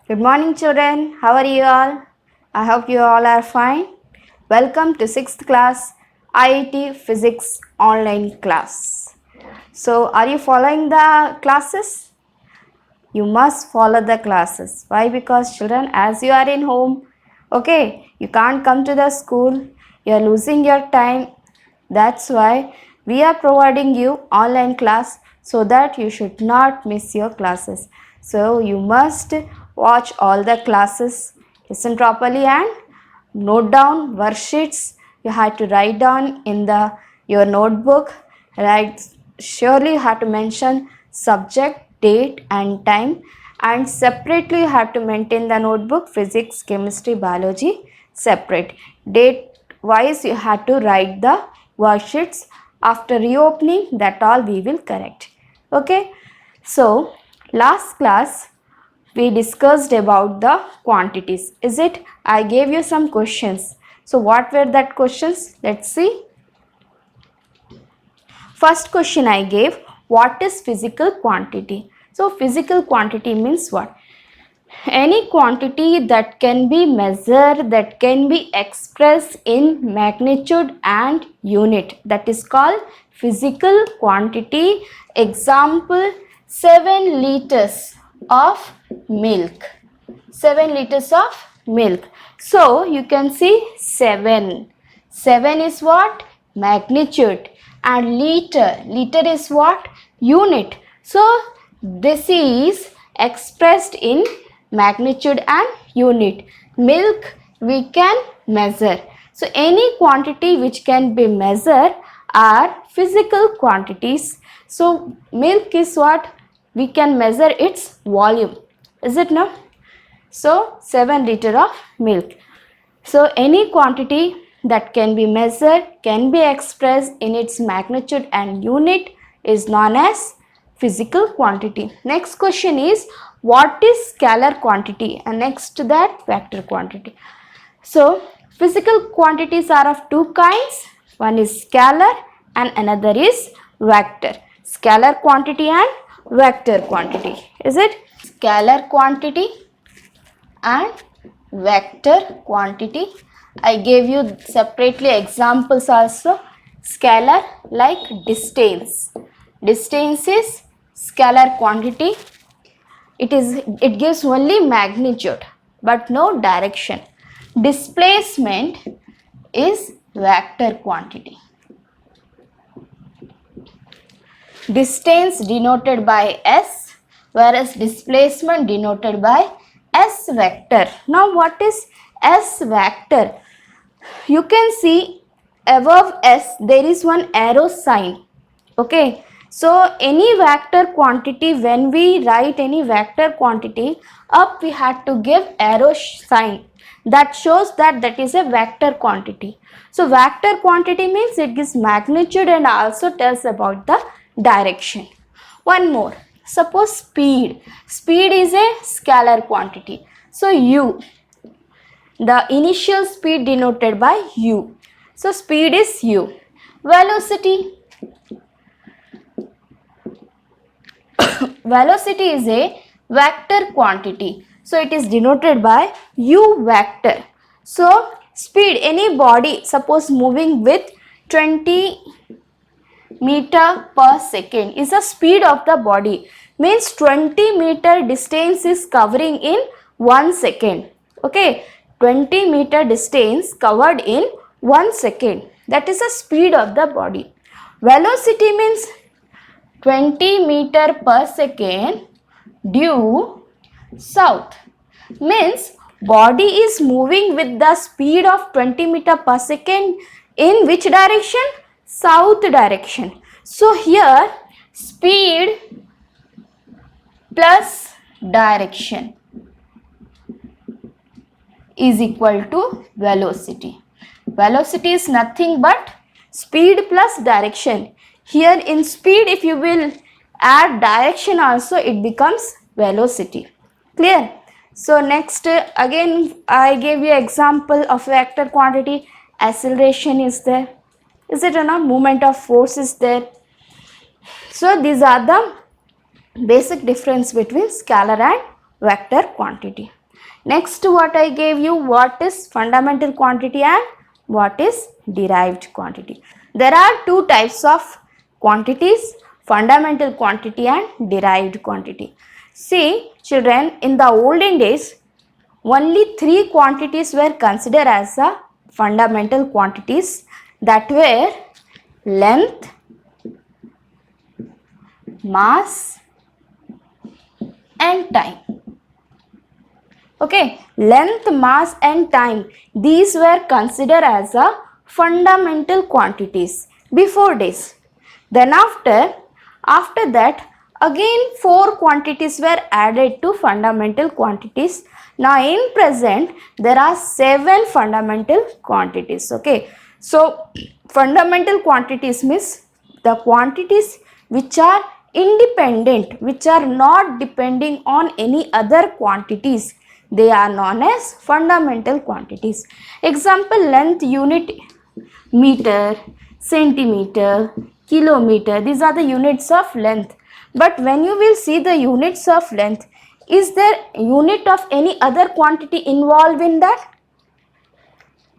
Good morning, children. How are you all? I hope you all are fine. Welcome to 6th class IIT Physics online class. So, are you following the classes? You must follow the classes. Why? Because children, as you are in home, okay, you can't come to the school, you are losing your time. That's why we are providing you online class so that you should not miss your classes. So you must watch all the classes, listen properly and note down worksheets. You have to write down in your notebook. Right, surely you have to mention subject, date and time, and separately you have to maintain the notebook physics, chemistry, biology separate. Date wise you have to write the worksheets. After reopening, that all we will correct. Okay, so last class we discussed about the quantities. Is it? I gave you some questions. So what were that questions? Let's see. First question I gave, what is physical quantity? So physical quantity means what? Any quantity that can be measured, that can be expressed in magnitude and unit, that is called physical quantity. Example, 7 liters of milk. 7 liters of milk. So you can see 7. 7 is what? Magnitude. And liter is what? Unit. So this is expressed in magnitude and unit. Milk we can measure. So any quantity which can be measured are physical quantities. So milk is what? We can measure its volume. Is it no? So 7 liter of milk. So any quantity that can be measured, can be expressed in its magnitude and unit is known as physical quantity. Next question is, what is scalar quantity? And next to that, vector quantity. So physical quantities are of two kinds. One is scalar and another is vector. Scalar quantity and vector quantity. Is it? Scalar quantity and vector quantity. I gave you separately examples also. Scalar like distance. Distance is scalar quantity. It gives only magnitude but no direction. Displacement is vector quantity. Distance denoted by S, whereas displacement denoted by S vector. Now what is S vector? You can see above S there is one arrow sign. Okay, so any vector quantity, when we write any vector quantity, up we had to give arrow sign that shows that that is a vector quantity. So vector quantity means it gives magnitude and also tells about the direction. One more, suppose speed. Speed is a scalar quantity. So u, the initial speed denoted by u. So speed is u. Velocity. Velocity is a vector quantity. So it is denoted by u vector. So speed, any body suppose moving with 20 meter per second is the speed of the body. Means 20 meter distance is covering in 1 second. Okay, 20 meter distance covered in 1 second. That is the speed of the body. Velocity means 20 meter per second due south. Means body is moving with the speed of 20 meter per second in which direction? South direction. So here speed plus direction is equal to velocity. Velocity is nothing but speed plus direction. Here in speed, if you will add direction also, it becomes velocity. Clear? So next again I gave you example of vector quantity. Acceleration is there. Is it enough? Movement of force is there. So these are the basic difference between scalar and vector quantity. Next, what I gave you, what is fundamental quantity and what is derived quantity. There are two types of quantities, fundamental quantity and derived quantity. See children, in the olden days, only three quantities were considered as a fundamental quantities, that were length, mass and time. Okay, length, mass and time, these were considered as a fundamental quantities before this. Then after that, again 4 quantities were added to fundamental quantities. Now in present there are 7 fundamental quantities. Okay, so fundamental quantities means the quantities which are independent, which are not depending on any other quantities, they are known as fundamental quantities. Example, length unit meter, centimeter, kilometer, these are the units of length. But when you will see the units of length, is there unit of any other quantity involved in that?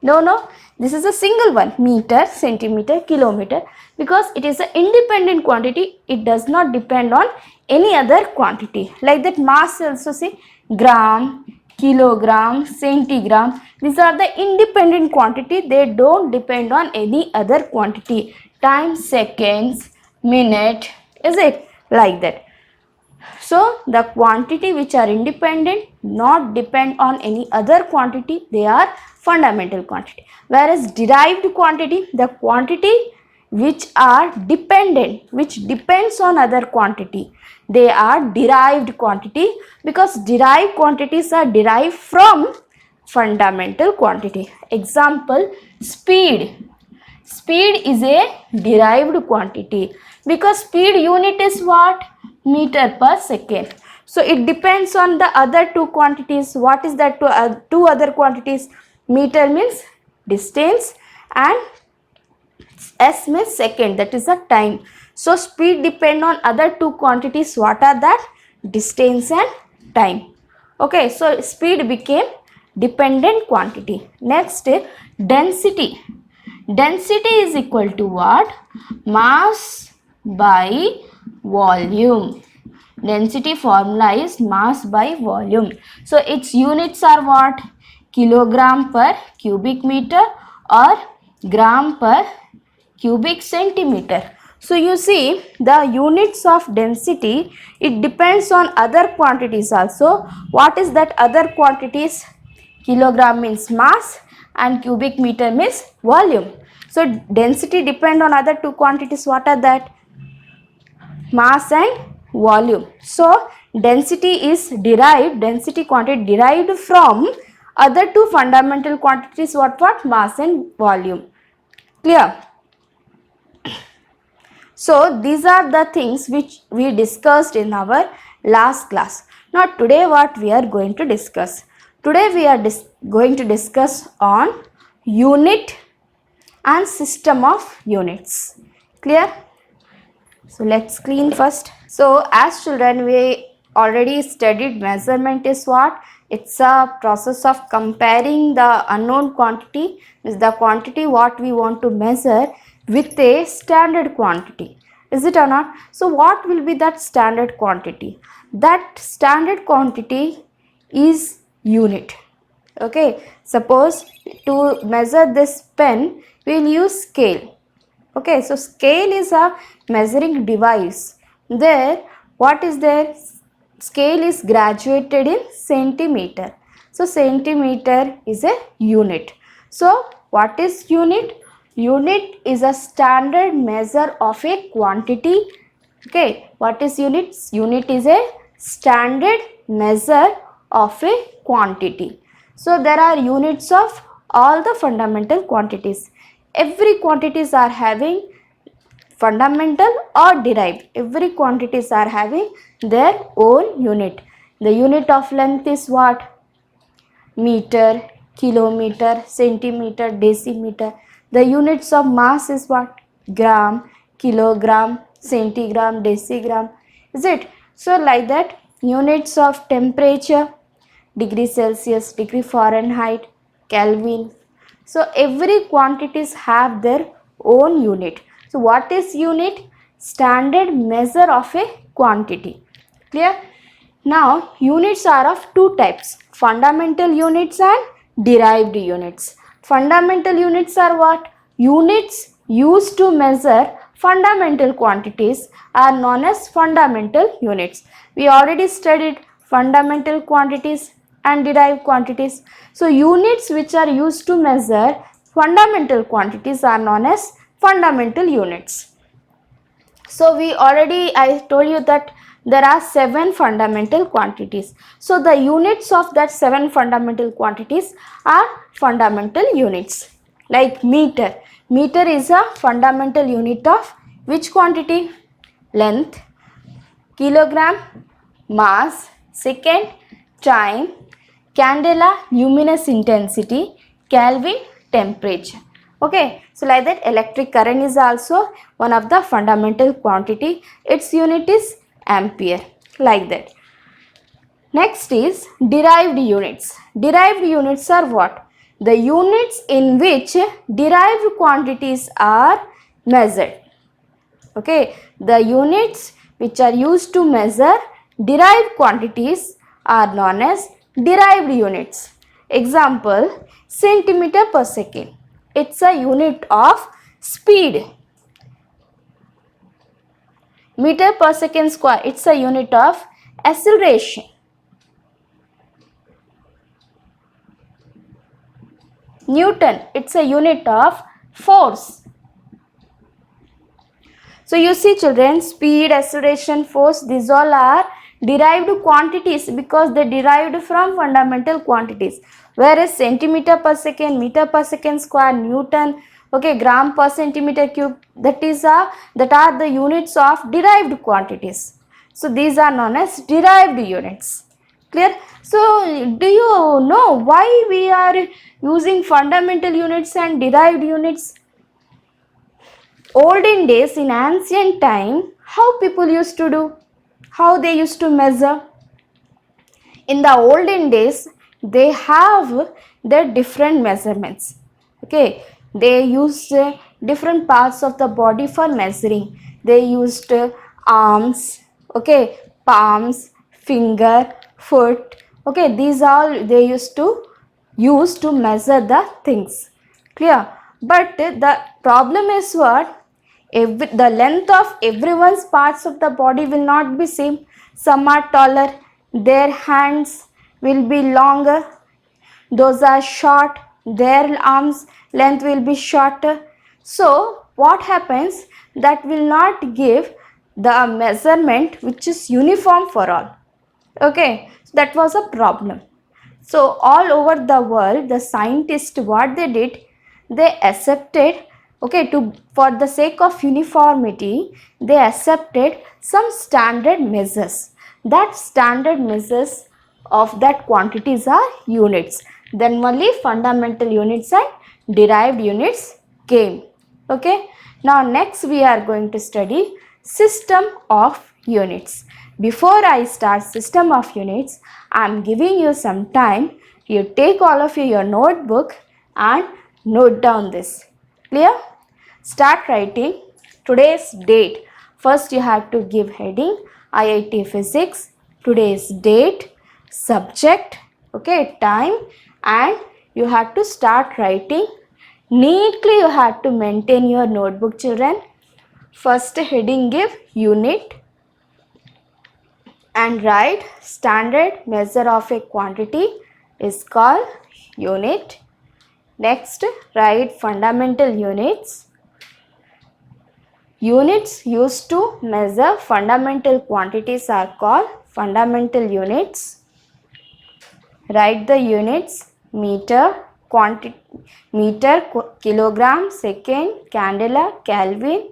No, this is a single one, meter, centimeter, kilometer, because it is an independent quantity, it does not depend on any other quantity. Like that, mass also, see, gram, kilogram, centigram, these are the independent quantity, they don't depend on any other quantity. Time, seconds, minute, is it like that? So the quantity which are independent, not depend on any other quantity, they are fundamental quantity. Whereas derived quantity, the quantity which are dependent, which depends on other quantity, they are derived quantity, because derived quantities are derived from fundamental quantity. Example, speed. Speed is a derived quantity, because speed unit is what? Meter per second. So it depends on the other two quantities. What is that two other quantities? Meter means distance and s means second, that is the time. So speed depend on other two quantities. What are that? Distance and time. Okay, so speed became dependent quantity. Next, density. Density is equal to what? Mass by volume. Density formula is mass by volume. So its units are what? Kilogram per cubic meter or gram per cubic centimeter. So you see, the units of density, it depends on other quantities also. What is that other quantities? Kilogram means mass and cubic meter means volume. So density depend on other two quantities. What are that? Mass and volume. So density is derived, density quantity derived from other two fundamental quantities. What? Mass and volume. Clear? So these are the things which we discussed in our last class. Now today what we are going to discuss? Today we are going to discuss on unit and system of units. Clear? So let's clean first. So as children, we already studied measurement is what? It's a process of comparing the unknown quantity, is the quantity what we want to measure, with a standard quantity. Is it or not? So what will be that standard quantity? That standard quantity is unit. Okay, suppose to measure this pen, we will use scale. Okay, so scale is a measuring device. There, what is there? Scale is graduated in centimeter. So centimeter is a unit. So what is unit? Unit is a standard measure of a quantity. Okay, what is units? Unit is a standard measure of a quantity. So there are units of all the fundamental quantities. Every quantities are having fundamental or derived. Every quantities are having their own unit. The unit of length is what? Meter, kilometer, centimeter, decimeter. The units of mass is what? Gram, kilogram, centigram, decigram. Is it? So like that, units of temperature, degree Celsius, degree Fahrenheit, Kelvin. So every quantities have their own unit. So what is unit? Standard measure of a quantity. Clear? Now units are of two types, fundamental units and derived units. Fundamental units are what? Units used to measure fundamental quantities are known as fundamental units. We already studied fundamental quantities and derived quantities. So units which are used to measure fundamental quantities are known as fundamental units. So I told you that there are 7 fundamental quantities. So the units of that 7 fundamental quantities are fundamental units. Like meter. Meter is a fundamental unit of which quantity? Length, kilogram, mass, second, time, candela, luminous intensity, Kelvin, temperature. Okay, so like that electric current is also one of the fundamental quantity. Its unit is ampere, like that. Next is derived units. Derived units are what? The units in which derived quantities are measured. Okay, the units which are used to measure derived quantities are known as derived units. Example, centimeter per second. It's a unit of speed. Meter per second square, it's a unit of acceleration. Newton, it's a unit of force. So you see children, speed, acceleration, force, these all are derived quantities because they derived from fundamental quantities. Whereas centimeter per second, meter per second square, Newton, okay, gram per centimeter cube, that are the units of derived quantities. So these are known as derived units. Clear? So do you know why we are using fundamental units and derived units? Olden days, in ancient time, how people used to do? How they used to measure? In the olden days, they have their different measurements. Okay, they used different parts of the body for measuring. They used arms, okay, palms, finger, foot. Okay, these all they used to use to measure the things. Clear? But the problem is what? The length of everyone's parts of the body will not be same. Some are taller, their hands will be longer, those are short, their arms length will be shorter. So what happens? That will not give the measurement which is uniform for all. Okay, so that was a problem. So all over the world, the scientists, what they did, they accepted, okay, for the sake of uniformity, they accepted some standard measures. That standard measures of that quantities are units. Then only fundamental units and derived units came. Okay. Now next we are going to study system of units. Before I start system of units, I am giving you some time. You take all of you your notebook and note down this. Clear? Start writing today's date. First you have to give heading IIT Physics, today's date, subject, okay, time, and you have to start writing. Neatly you have to maintain your notebook, children. First heading give unit and write standard measure of a quantity is called unit. Next write fundamental units. Units used to measure fundamental quantities are called fundamental units. Write the units meter, kilogram, second, candela, Kelvin.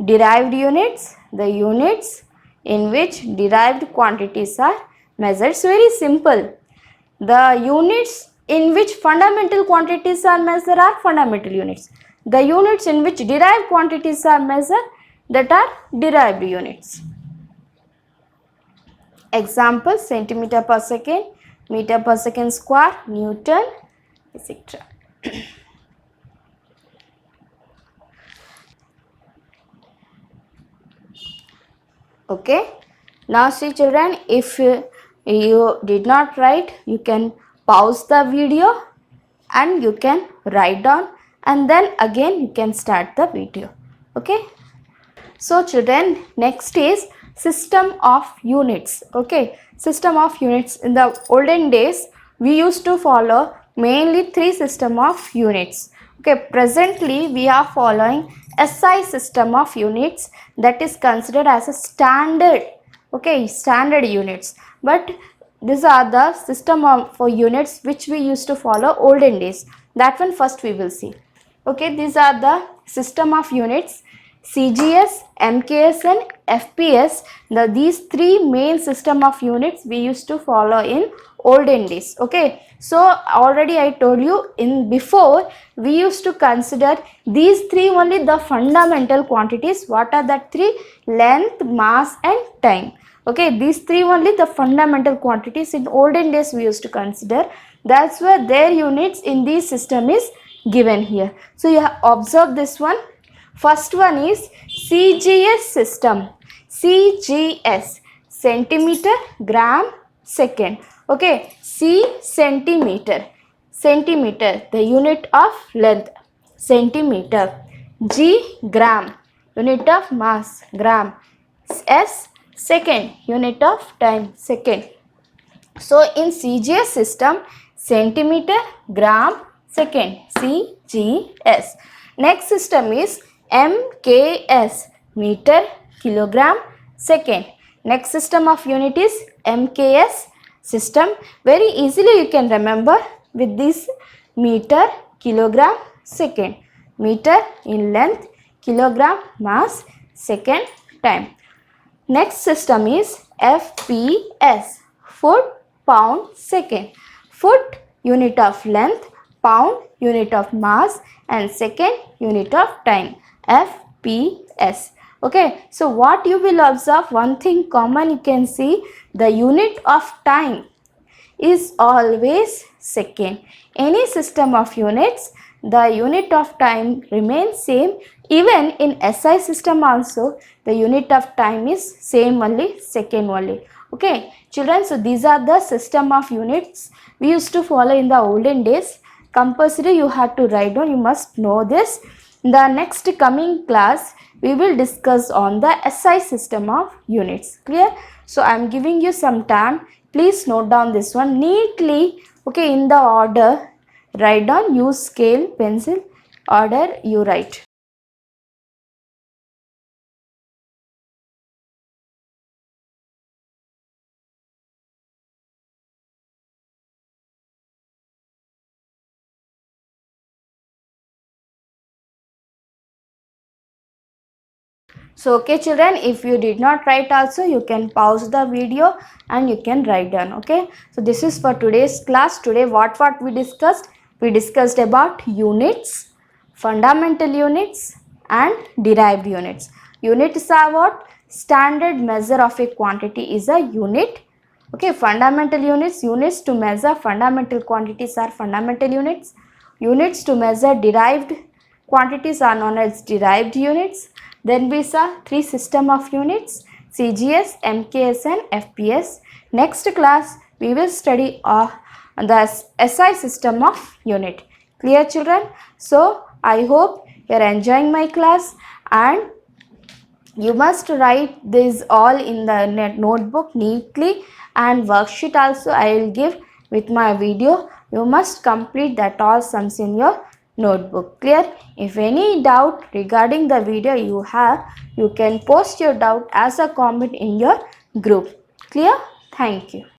Derived units, the units in which derived quantities are measured. It's very simple. The units in which fundamental quantities are measured are fundamental units. The units in which derived quantities are measured, that are derived units. Example, centimeter per second, meter per second square, Newton, etc. Okay. Now see children, if you did not write, you can pause the video and you can write down, and then again you can start the video. Okay. So children, next is system of units. Okay, system of units. In the olden days, we used to follow mainly three system of units. Okay, presently we are following SI system of units, that is considered as a standard. Okay, standard units. But these are the system of for units which we used to follow olden days. That one first we will see. Okay, these are the system of units. CGS, MKS and FPS, these three main system of units we used to follow in olden days. Okay, so already I told you in before, we used to consider these three only the fundamental quantities. What are that three? Length, mass and time. Okay, these three only the fundamental quantities in olden days we used to consider. That's where their units in this system is given here. So you have observed this one. First one is CGS system. CGS, centimeter, gram, second. Okay, C centimeter. Centimeter, the unit of length, centimeter. G gram, unit of mass, gram. S second, unit of time, second. So in CGS system, centimeter, gram, second, CGS. Next system is MKS, meter, kilogram, second. Next system of unit is MKS system. Very easily you can remember with this meter, kilogram, second. Meter in length, kilogram mass, second, time. Next system is FPS, foot, pound, second. Foot, unit of length, pound, unit of mass and second, unit of time. FPS. Okay, so what you will observe, one thing common you can see, the unit of time is always second. Any system of units, the unit of time remains same. Even in SI system also, the unit of time is same only, second only. Okay, children, so these are the system of units we used to follow in the olden days. Compulsory you have to write down, you must know this. In the next coming class, we will discuss on the SI system of units. Clear? So I am giving you some time. Please note down this one neatly. Okay, in the order, write down, use scale, pencil, order you write. So okay children, if you did not write also, you can pause the video and you can write down. Okay, so this is for today's class. Today what we discussed? We discussed about units, fundamental units and derived units. Units are what? Standard measure of a quantity is a unit. Okay, fundamental units, units to measure fundamental quantities are fundamental units. Units to measure derived quantities are known as derived units. Then we saw three system of units, CGS, MKS and FPS. Next class we will study the SI system of unit. Clear children? So I hope you are enjoying my class and you must write this all in the notebook neatly, and worksheet also I will give with my video. You must complete that all sums in your notebook. Clear? If any doubt regarding the video you have, you can post your doubt as a comment in your group. Clear? Thank you.